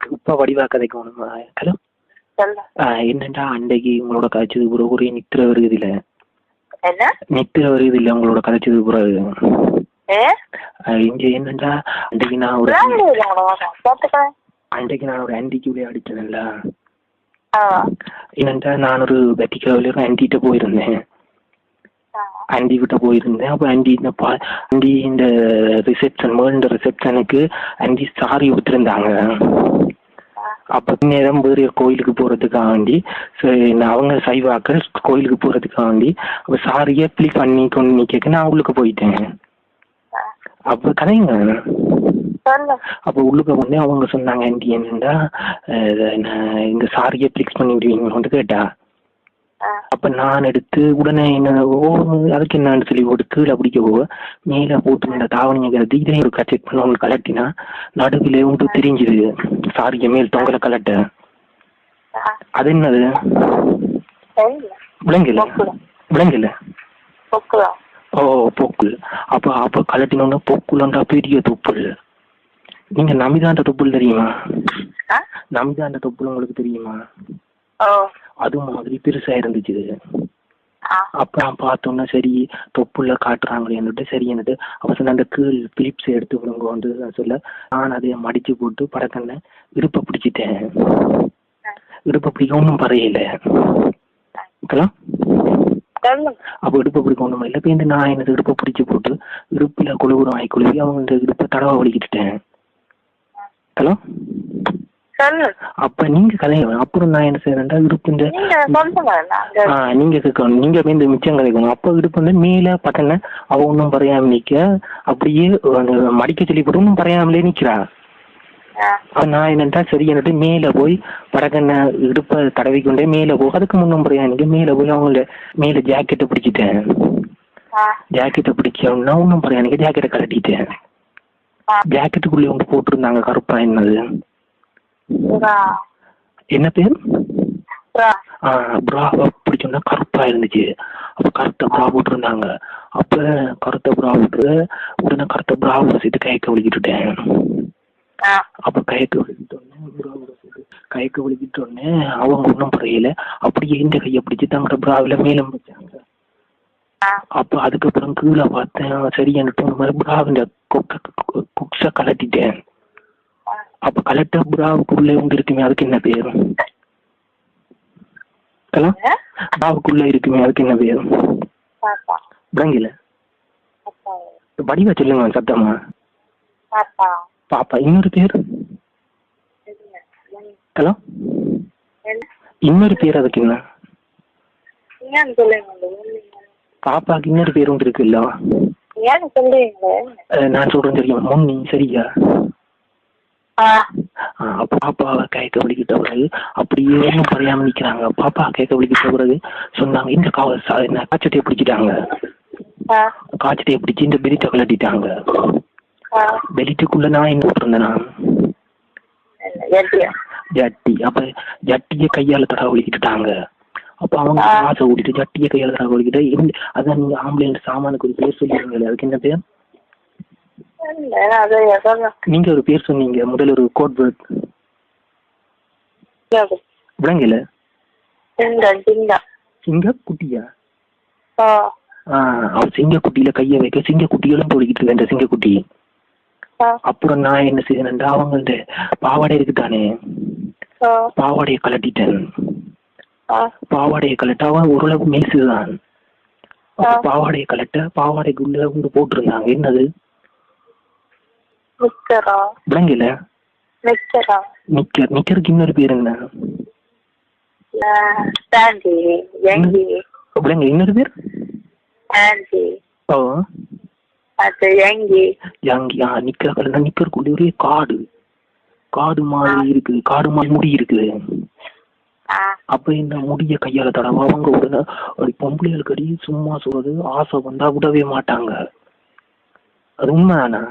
இப்ப வடிவா கதைக்கணுமா? ஹலோ. சொல்லு. என்னண்டா அன்றைக்கு உங்களோட கதைச்சது பிறகு ஒரே நித்திர வருது இல்ல? என்ன நித்திர வருது இல்ல உங்களோட கதைச்சது பிறகு? ஏ இங்க என்னண்டா அன்றைக்கு நான் ஒரு ஆன்டிக்கு விளையாடிச்சேன்ல. என்னண்டா நான் ஒரு வெட்டிக்காவில ஒரு ஆன்டிகிட்ட போயிருந்தேன். ஆண்டி கிட்ட போயிருந்தேன். அப்போ ஆண்டி இந்த ரிசப்ஷனுக்கு ஆண்டி சாரி கொடுத்துருந்தாங்க. அப்ப நேரம் வேறு கோயிலுக்கு போறதுக்காக வேண்டி அவங்க சைவாக்கள் கோயிலுக்கு போறதுக்காக வேண்டி அப்ப சாரியை பிளி பண்ணி கொண்டு கேட்க நான் உள்ளுக்கு போயிட்டேன். அப்ப கதைங்க அப்ப உள்ளுக்கு வந்து அவங்க சொன்னாங்க ஆண்டி என்னண்டா இந்த சாரியை பிளிக்ஸ் பண்ணி விடுவீங்கன்னு கேட்டா. அப்ப நான் எடுத்து உடனே என்ன அதுக்கு என்னன்னு சொல்லி போட்டு கீழே பிடிக்க போக மேல போட்டு இந்த தாவணியை இதையும் ஒரு செக் பண்ண உங்களுக்கு கலட்டினா நடுவில் உங்களுக்கு தெரிஞ்சுது சாரிக்கு மேல் தொங்கல கலட்ட. அது என்னது விளங்கல விளங்கல. ஓ பொக்குள். அப்ப கலட்டினோன்னா பொக்குள்ண்டா பெரிய தொப்புள். நீங்க நமிதாண்ட தொப்புள் தெரியுமா? நமிதாண்ட தொப்புள் உங்களுக்கு தெரியுமா? அது மாதிரி பெருசா இருந்துச்சு. அப்புறம் பார்த்தோம்னா சரி தொப்புள்ள காட்டுறாங்களேன்னுட்டு சரி என்னட்டு அப்ப சொன்ன அந்த கீழ் பிலிப்ஸ் எடுத்து விடுங்க வந்து சொல்ல நான் அதை மடிச்சு போட்டு படக்கண்ண விருப்ப பிடிச்சிட்டேன். விருப்ப பிடிக்க ஒன்றும் பறையில. அப்ப இடுப்ப பிடிக்க ஒண்ணும் இல்லை. இப்ப நான் எனக்கு இடுப்ப பிடிச்சு போட்டு இடுப்புல குழுகுறம் ஆகி குழுவி அவங்க இடுப்ப தடவை வலிக்கிட்டேன். ஹலோ. அப்ப நீங்க கதைக்கணும். அப்புறம் நான் என்ன செய்யறேன்டா இடுப்பு நீங்க கேட்கணும். நீங்க இந்த மிச்சம் கதைக்கணும். அப்ப இடுப்பு வந்து மேல பத்தன அவ ஒன்னும் பறையாம நிக்க அப்படியே மடிக்க சொல்லி போட்டு ஒன்னும் பறையாமலே நிக்கிறா. அப்ப நான் என்னட்டா சரி என்னட்டு மேல போய் படக்கண்ண இடுப்ப தடவி கொண்டே மேல போக அதுக்கு முன்னும் பறையா நிக்க மேல போய் அவங்கள மேல ஜாக்கெட்டை பிடிச்சிட்டேன். ஜாக்கெட்டை பிடிச்சோம்னா ஒன்னும் பறையா நிக்க ஜாக்கெட்டை கலட்டிட்டேன். ஜாக்கெட்டுக்குள்ளே வந்து போட்டிருந்தாங்க கருப்பா என்னது என்ன பேர் ப்ராவா பிடிச்சோம்னா கருப்பா இருந்துச்சு. அப்ப கருத்த ப்ரா போட்டிருந்தாங்க. அப்ப கருத்த ப்ரா போட்டு உடனே கருத்த ப்ராவோட சேர்த்து கைக்க வலிக்கிட்டுட்டேன். அப்ப கைக்க வலிக்கிட்டோடனே அவங்க ஒன்றும் புரியல. அப்படியே இந்த கையை பிடிச்சி தங்களோட ப்ராவில மேலும் வச்சாங்க. அப்ப அதுக்கப்புறம் கீழே பார்த்தேன் சரி எனக்கு ப்ராவில குக்ஸ கலட்டிட்டேன். அப்ப கலெக்டர் புறாவுக்குள்ளே வந்து இருக்குமே அதுக்கு என்ன பேரு? புறாவுக்குள்ள இருக்குமே அதுக்கு என்ன பேரு? விளங்கல. வடிவா சொல்லுங்க சத்தமா. பாப்பா. இன்னொரு பேர்? ஹலோ. இன்னொரு பேர் அதுக்கு என்ன? பாப்பாக்கு இன்னொரு பேர் ஒன்று இருக்கு இல்ல? நான் சொல்றேன் தெரியும் முன்னி சரியா? பாப்பாவை கேட்க வலிக்கிட்ட பிறகு அப்படியே ஒன்றும் பறையாம நிக்கிறாங்க. பாப்பா கேட்க வலிக்கிட்ட பிறகு சொன்னாங்க இந்த காய்ச்சட்டையை பிடிச்சிட்டாங்க. காய்ச்சட்டையை பிடிச்சி இந்த பெலிட்டை கலட்டிட்டாங்க. பெலிட்டுக்குள்ள நான் என்ன போட்டிருந்தேன் ஜட்டி. அப்ப ஜட்டியை கையால தடவை வலிக்கிட்டுட்டாங்க. அப்ப அவங்க ஆசை ஓடிட்டு ஜட்டியை கையால தடவை வலிக்கிட்ட அதான் நீங்க ஆம்புலன்ஸ் சாமானுக்கு ஒரு பேர் சொல்லிடுங்களே அதுக்கு என்ன பேர்? நீங்க ஒரு பேர் சொன்னீங்க முதல்ல ஒரு கோட் வேர்ட் விளங்கல. சிங்க குட்டியா? அவ சிங்க குட்டியில கைய வைக்க சிங்க குட்டிகளும் போலிக்கிட்டு இருக்க சிங்க குட்டி. அப்புறம் நான் என்ன செய்யணும்டா அவங்க இந்த பாவாடை இருக்குதானே பாவாடையை கலட்டிட்டேன். பாவாடையை கலட்ட அவன் ஓரளவு மேசுதான். பாவாடையை கலட்ட பாவாடைக்குள்ள வந்து போட்டிருந்தாங்க என்னது விளங்கல. நிக்கருக்கு இன்னொரு பேர் என்ன விளங்க? இன்னொரு பேர் நிக்கருக்குள்ள ஒரே காடு மாதிரி இருக்கு. காடு மாதிரி முடி இருக்குது. அப்ப இந்த முடிய கையால தடவை அவங்க உடனே பொம்பளைகளுக்கு அடி சும்மா சொல்றது ஆசை வந்தா விடவே மாட்டாங்க. அது உண்மைதானா?